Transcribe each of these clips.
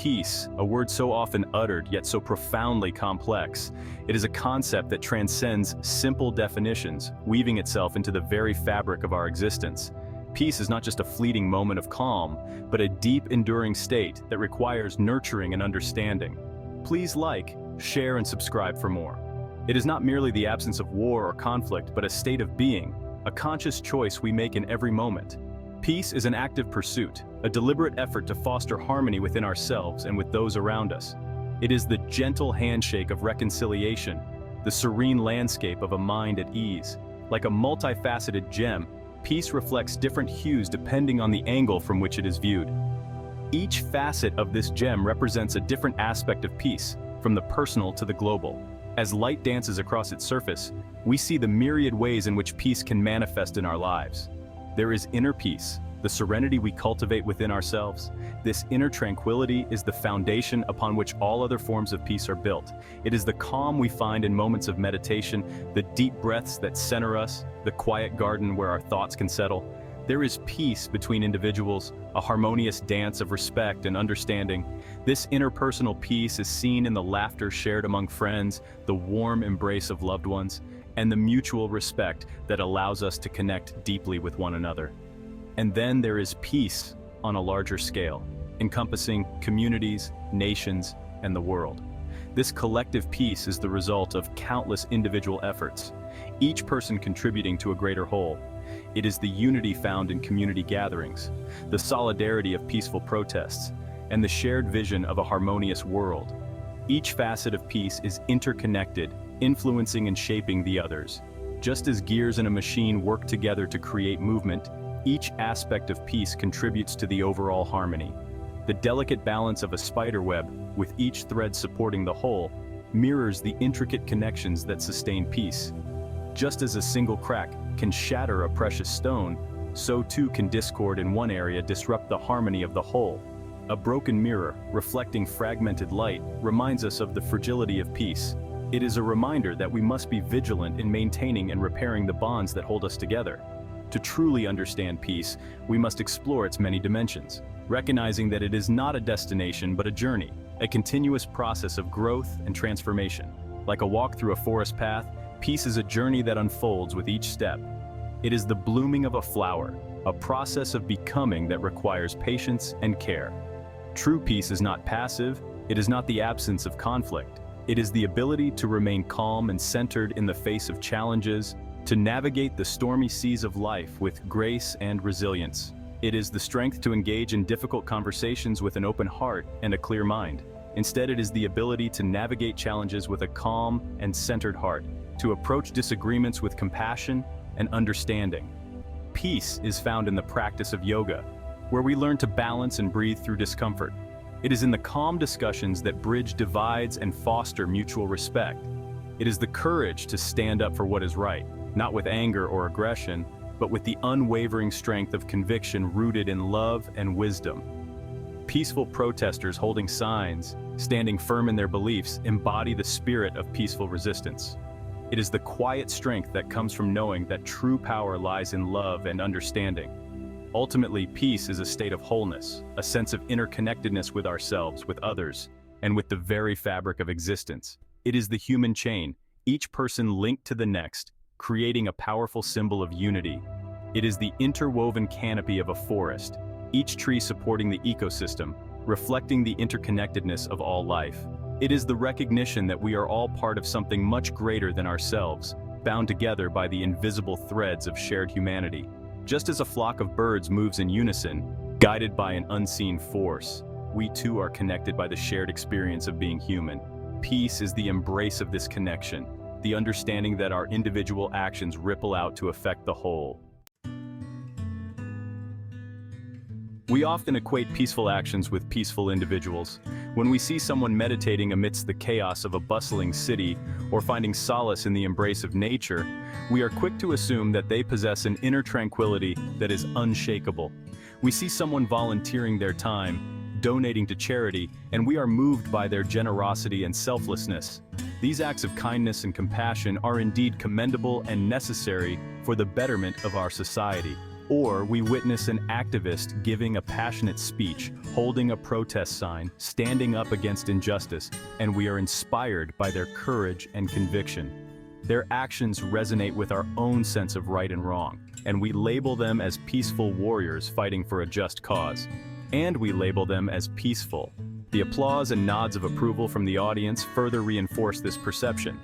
Peace, a word so often uttered yet so profoundly complex. It is a concept that transcends simple definitions, weaving itself into the very fabric of our existence. Peace is not just a fleeting moment of calm, but a deep, enduring state that requires nurturing and understanding. Please like, share, and subscribe for more. It is not merely the absence of war or conflict, but a state of being, a conscious choice we make in every moment. Peace is an active pursuit, a deliberate effort to foster harmony within ourselves and with those around us. It is the gentle handshake of reconciliation, the serene landscape of a mind at ease. Like a multifaceted gem, peace reflects different hues depending on the angle from which it is viewed. Each facet of this gem represents a different aspect of peace, from the personal to the global. As light dances across its surface, we see the myriad ways in which peace can manifest in our lives. There is inner peace, the serenity we cultivate within ourselves. This inner tranquility is the foundation upon which all other forms of peace are built. It is the calm we find in moments of meditation, the deep breaths that center us, the quiet garden where our thoughts can settle. There is peace between individuals, a harmonious dance of respect and understanding. This interpersonal peace is seen in the laughter shared among friends, the warm embrace of loved ones, and the mutual respect that allows us to connect deeply with one another. And then there is peace on a larger scale, encompassing communities, nations, and the world. This collective peace is the result of countless individual efforts, each person contributing to a greater whole. It is the unity found in community gatherings, the solidarity of peaceful protests, and the shared vision of a harmonious world. Each facet of peace is interconnected, influencing and shaping the others. Just as gears in a machine work together to create movement, each aspect of peace contributes to the overall harmony. The delicate balance of a spider web, with each thread supporting the whole, mirrors the intricate connections that sustain peace. Just as a single crack can shatter a precious stone, so too can discord in one area disrupt the harmony of the whole. A broken mirror, reflecting fragmented light, reminds us of the fragility of peace. It is a reminder that we must be vigilant in maintaining and repairing the bonds that hold us together. To truly understand peace, we must explore its many dimensions, recognizing that it is not a destination but a journey, a continuous process of growth and transformation. Like a walk through a forest path, peace is a journey that unfolds with each step. It is the blooming of a flower, a process of becoming that requires patience and care. True peace is not passive, it is not the absence of conflict. It is the ability to remain calm and centered in the face of challenges, to navigate the stormy seas of life with grace and resilience. It is the strength to engage in difficult conversations with an open heart and a clear mind. Instead, it is the ability to navigate challenges with a calm and centered heart, to approach disagreements with compassion and understanding. Peace is found in the practice of yoga, where we learn to balance and breathe through discomfort. It is in the calm discussions that bridge divides and foster mutual respect. It is the courage to stand up for what is right, not with anger or aggression, but with the unwavering strength of conviction rooted in love and wisdom. Peaceful protesters holding signs, standing firm in their beliefs, embody the spirit of peaceful resistance. It is the quiet strength that comes from knowing that true power lies in love and understanding. Ultimately, peace is a state of wholeness, a sense of interconnectedness with ourselves, with others, and with the very fabric of existence. It is the human chain, each person linked to the next, creating a powerful symbol of unity. It is the interwoven canopy of a forest, each tree supporting the ecosystem, reflecting the interconnectedness of all life. It is the recognition that we are all part of something much greater than ourselves, bound together by the invisible threads of shared humanity. Just as a flock of birds moves in unison, guided by an unseen force, we too are connected by the shared experience of being human. Peace is the embrace of this connection, the understanding that our individual actions ripple out to affect the whole. We often equate peaceful actions with peaceful individuals. When we see someone meditating amidst the chaos of a bustling city or finding solace in the embrace of nature, we are quick to assume that they possess an inner tranquility that is unshakable. We see someone volunteering their time, donating to charity, and we are moved by their generosity and selflessness. These acts of kindness and compassion are indeed commendable and necessary for the betterment of our society. Or we witness an activist giving a passionate speech, holding a protest sign, standing up against injustice, and we are inspired by their courage and conviction. Their actions resonate with our own sense of right and wrong, and we label them as peaceful warriors fighting for a just cause. And we label them as peaceful. The applause and nods of approval from the audience further reinforce this perception,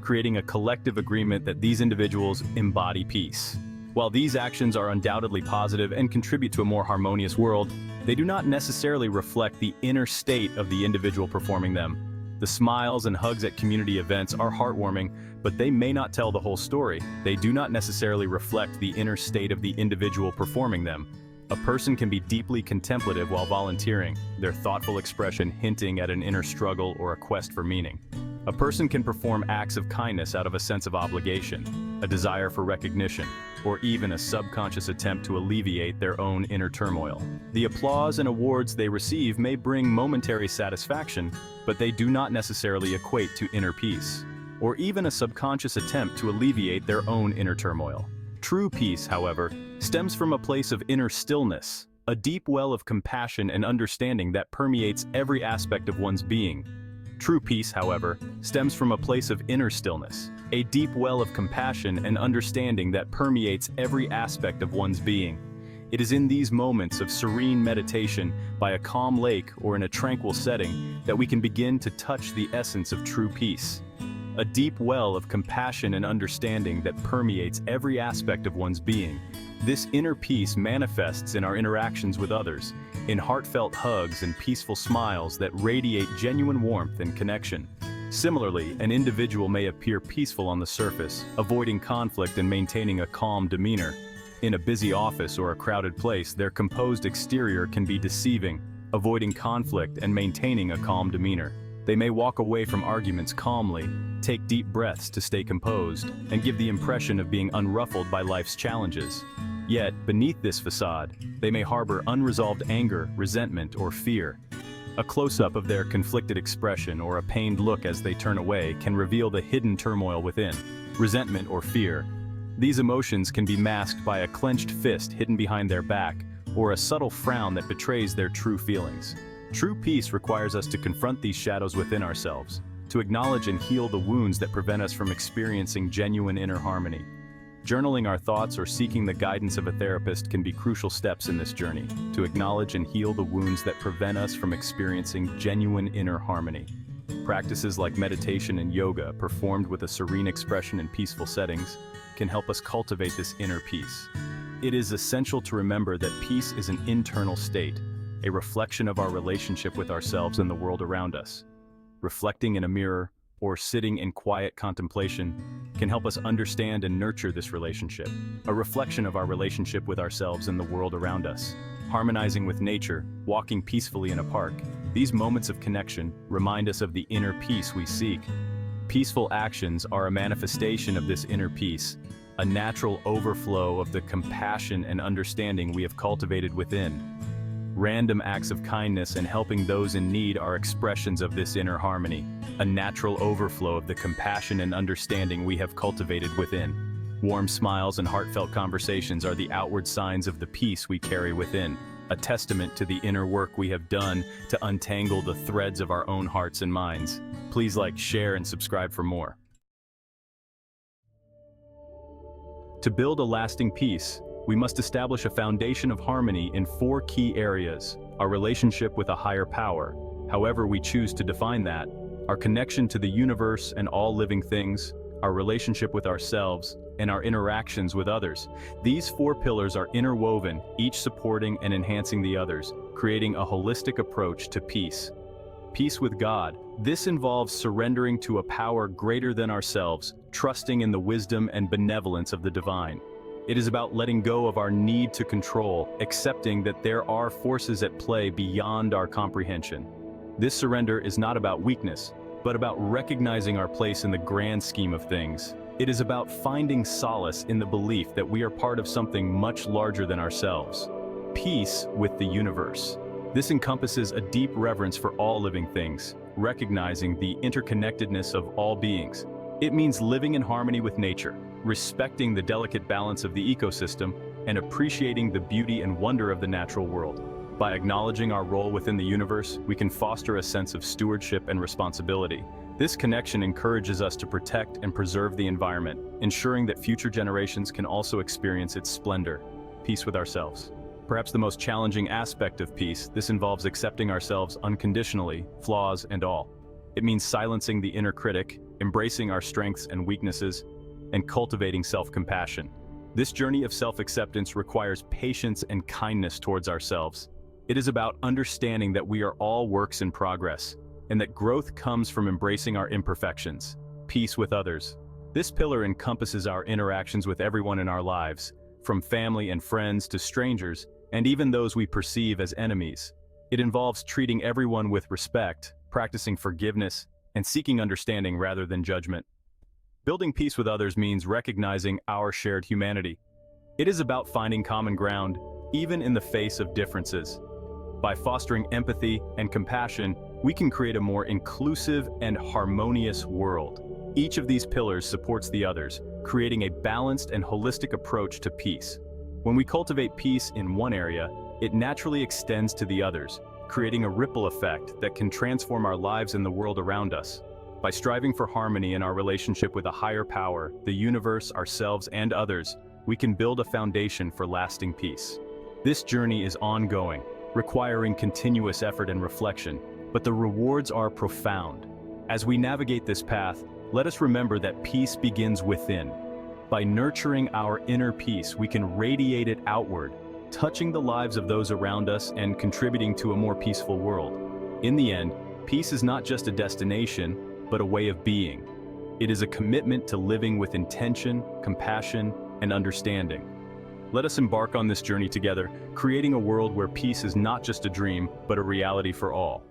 creating a collective agreement that these individuals embody peace. While these actions are undoubtedly positive and contribute to a more harmonious world, they do not necessarily reflect the inner state of the individual performing them. The smiles and hugs at community events are heartwarming, but they may not tell the whole story. They do not necessarily reflect the inner state of the individual performing them. A person can be deeply contemplative while volunteering, their thoughtful expression hinting at an inner struggle or a quest for meaning. A person can perform acts of kindness out of a sense of obligation, a desire for recognition, or even a subconscious attempt to alleviate their own inner turmoil. The applause and awards they receive may bring momentary satisfaction, but they do not necessarily equate to inner peace, or even a subconscious attempt to alleviate their own inner turmoil. True peace, however, stems from a place of inner stillness, a deep well of compassion and understanding that permeates every aspect of one's being. True peace, however, stems from a place of inner stillness, a deep well of compassion and understanding that permeates every aspect of one's being. It is in these moments of serene meditation, by a calm lake or in a tranquil setting, that we can begin to touch the essence of true peace. A deep well of compassion and understanding that permeates every aspect of one's being. This inner peace manifests in our interactions with others, in heartfelt hugs and peaceful smiles that radiate genuine warmth and connection. Similarly, an individual may appear peaceful on the surface, avoiding conflict and maintaining a calm demeanor. In a busy office or a crowded place, their composed exterior can be deceiving, avoiding conflict and maintaining a calm demeanor. They may walk away from arguments calmly, take deep breaths to stay composed, and give the impression of being unruffled by life's challenges. Yet, beneath this facade, they may harbor unresolved anger, resentment, or fear. A close-up of their conflicted expression or a pained look as they turn away can reveal the hidden turmoil within, resentment or fear. These emotions can be masked by a clenched fist hidden behind their back, or a subtle frown that betrays their true feelings. True peace requires us to confront these shadows within ourselves, to acknowledge and heal the wounds that prevent us from experiencing genuine inner harmony. Journaling our thoughts or seeking the guidance of a therapist can be crucial steps in this journey, to acknowledge and heal the wounds that prevent us from experiencing genuine inner harmony. Practices like meditation and yoga, performed with a serene expression in peaceful settings, can help us cultivate this inner peace. It is essential to remember that peace is an internal state, a reflection of our relationship with ourselves and the world around us. Reflecting in a mirror or sitting in quiet contemplation can help us understand and nurture this relationship, a reflection of our relationship with ourselves and the world around us. Harmonizing with nature, walking peacefully in a park, these moments of connection remind us of the inner peace we seek. Peaceful actions are a manifestation of this inner peace, a natural overflow of the compassion and understanding we have cultivated within. Random acts of kindness and helping those in need are expressions of this inner harmony, a natural overflow of the compassion and understanding we have cultivated within. Warm smiles and heartfelt conversations are the outward signs of the peace we carry within, a testament to the inner work we have done to untangle the threads of our own hearts and minds. Please like, share, and subscribe for more. To build a lasting peace, we must establish a foundation of harmony in 4 key areas: our relationship with a higher power, however we choose to define that, our connection to the universe and all living things, our relationship with ourselves, and our interactions with others. These 4 pillars are interwoven, each supporting and enhancing the others, creating a holistic approach to peace. Peace with God. This involves surrendering to a power greater than ourselves, trusting in the wisdom and benevolence of the divine. It is about letting go of our need to control, accepting that there are forces at play beyond our comprehension. This surrender is not about weakness, but about recognizing our place in the grand scheme of things. It is about finding solace in the belief that we are part of something much larger than ourselves. Peace with the universe. This encompasses a deep reverence for all living things, recognizing the interconnectedness of all beings. It means living in harmony with nature, respecting the delicate balance of the ecosystem, and appreciating the beauty and wonder of the natural world. By acknowledging our role within the universe, we can foster a sense of stewardship and responsibility. This connection encourages us to protect and preserve the environment, ensuring that future generations can also experience its splendor. Peace with ourselves. Perhaps the most challenging aspect of peace, this involves accepting ourselves unconditionally, flaws and all. It means silencing the inner critic, embracing our strengths and weaknesses, and cultivating self-compassion. This journey of self-acceptance requires patience and kindness towards ourselves. It is about understanding that we are all works in progress, and that growth comes from embracing our imperfections. Peace with others. This pillar encompasses our interactions with everyone in our lives, from family and friends to strangers, and even those we perceive as enemies. It involves treating everyone with respect, practicing forgiveness, and seeking understanding rather than judgment. Building peace with others means recognizing our shared humanity. It is about finding common ground, even in the face of differences. By fostering empathy and compassion, we can create a more inclusive and harmonious world. Each of these pillars supports the others, creating a balanced and holistic approach to peace. When we cultivate peace in one area, it naturally extends to the others, creating a ripple effect that can transform our lives and the world around us. By striving for harmony in our relationship with a higher power, the universe, ourselves, and others, we can build a foundation for lasting peace. This journey is ongoing, requiring continuous effort and reflection, but the rewards are profound. As we navigate this path, let us remember that peace begins within. By nurturing our inner peace, we can radiate it outward, touching the lives of those around us and contributing to a more peaceful world. In the end, peace is not just a destination, but a way of being. It is a commitment to living with intention, compassion, and understanding. Let us embark on this journey together, creating a world where peace is not just a dream, but a reality for all.